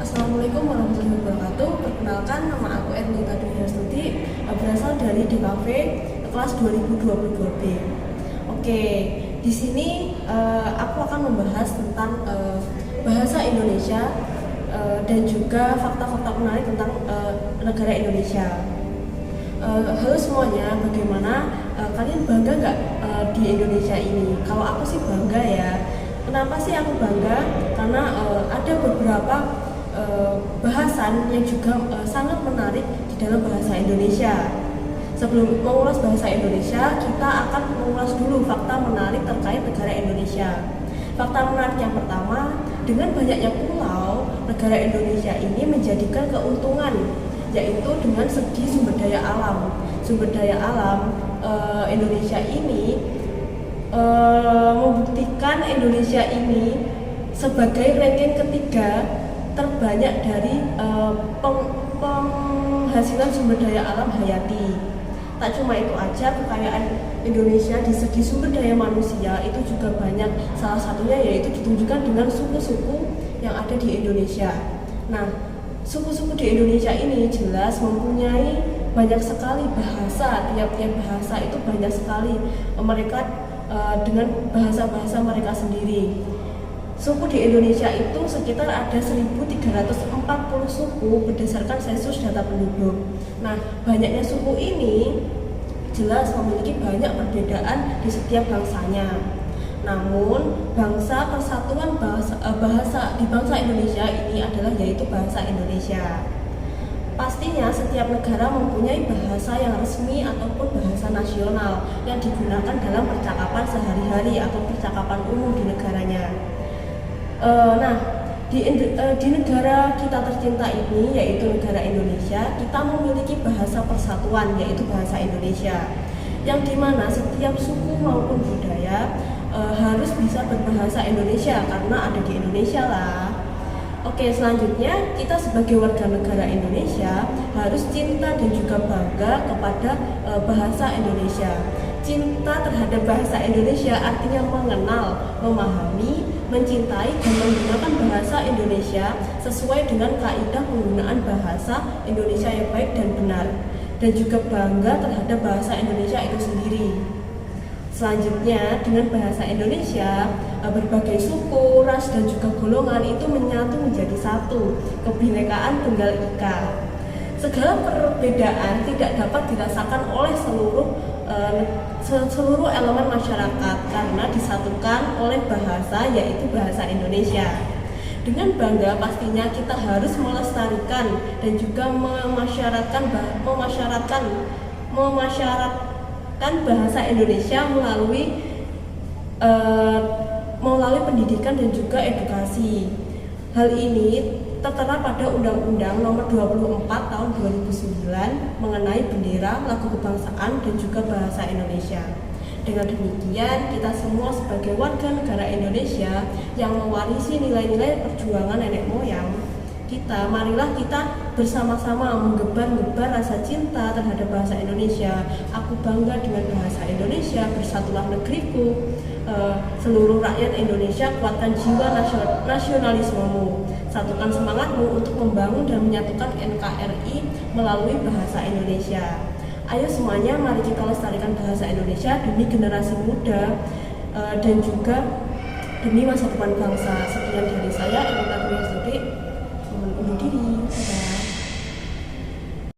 Assalamualaikum warahmatullahi wabarakatuh. Perkenalkan, nama aku Ernita Dwi Astuti, berasal dari DKV kelas 2022B. Oke, di sini aku akan membahas tentang bahasa Indonesia dan juga fakta-fakta menarik tentang negara Indonesia. Halo semuanya, bagaimana kalian bangga nggak di Indonesia ini? Kalau aku sih bangga ya. Kenapa sih aku bangga? Karena ada beberapa bahasan yang juga sangat menarik di dalam bahasa Indonesia. Sebelum mengulas bahasa Indonesia, kita akan mengulas dulu fakta menarik terkait negara Indonesia. Fakta menarik yang pertama, dengan banyaknya pulau, negara Indonesia ini menjadikan keuntungan, yaitu dengan segi sumber daya alam. Sumber daya alam Indonesia ini membuktikan Indonesia ini sebagai ranking ketiga terbanyak dari penghasilan sumber daya alam hayati. Tak cuma itu aja, kekayaan Indonesia di segi sumber daya manusia itu juga banyak. Salah satunya yaitu ditunjukkan dengan suku-suku yang ada di Indonesia. Nah, suku-suku di Indonesia ini jelas mempunyai banyak sekali bahasa. Tiap-tiap bahasa itu banyak sekali. Mereka dengan bahasa-bahasa mereka sendiri. Suku di Indonesia itu sekitar ada 1.340 suku berdasarkan sensus data penduduk. Nah, banyaknya suku ini jelas memiliki banyak perbedaan di setiap bangsanya. Namun, bangsa persatuan bahasa di bangsa Indonesia ini adalah yaitu bahasa Indonesia. Pastinya setiap negara mempunyai bahasa yang resmi ataupun bahasa nasional yang digunakan dalam percakapan sehari-hari atau percakapan umum di negaranya. Di negara kita tercinta ini, yaitu negara Indonesia, kita memiliki bahasa persatuan, yaitu bahasa Indonesia, yang dimana setiap suku maupun budaya harus bisa berbahasa Indonesia karena ada di Indonesia lah. Oke, selanjutnya kita sebagai warga negara Indonesia harus cinta dan juga bangga kepada bahasa Indonesia. Cinta terhadap bahasa Indonesia artinya mengenal, memahami, mencintai dan menggunakan bahasa Indonesia sesuai dengan kaidah penggunaan bahasa Indonesia yang baik dan benar, dan juga bangga terhadap bahasa Indonesia itu sendiri. Selanjutnya, dengan bahasa Indonesia, berbagai suku, ras, dan juga golongan itu menyatu menjadi satu, kebinekaan tunggal ika. Segala perbedaan tidak dapat dirasakan oleh seluruh elemen masyarakat karena disatukan oleh bahasa, yaitu bahasa Indonesia. Dengan bangga pastinya kita harus melestarikan dan juga memasyaratkan bahasa Indonesia melalui pendidikan dan juga edukasi. Hal ini tertera pada Undang-Undang Nomor 24 Tahun 2009 mengenai bendera, lagu kebangsaan, dan juga bahasa Indonesia. Dengan demikian, kita semua sebagai warga negara Indonesia yang mewarisi nilai-nilai perjuangan nenek moyang kita, marilah kita bersama-sama menggebar-gebar rasa cinta terhadap bahasa Indonesia. Aku bangga dengan bahasa Indonesia, bersatulah negeriku. Seluruh rakyat Indonesia, kuatkan jiwa nasionalismemu, satukan semangatmu untuk membangun dan menyatukan NKRI melalui bahasa Indonesia. Ayo semuanya, mari kita lestarikan bahasa Indonesia demi generasi muda dan juga demi masa depan bangsa. Sekian dari saya.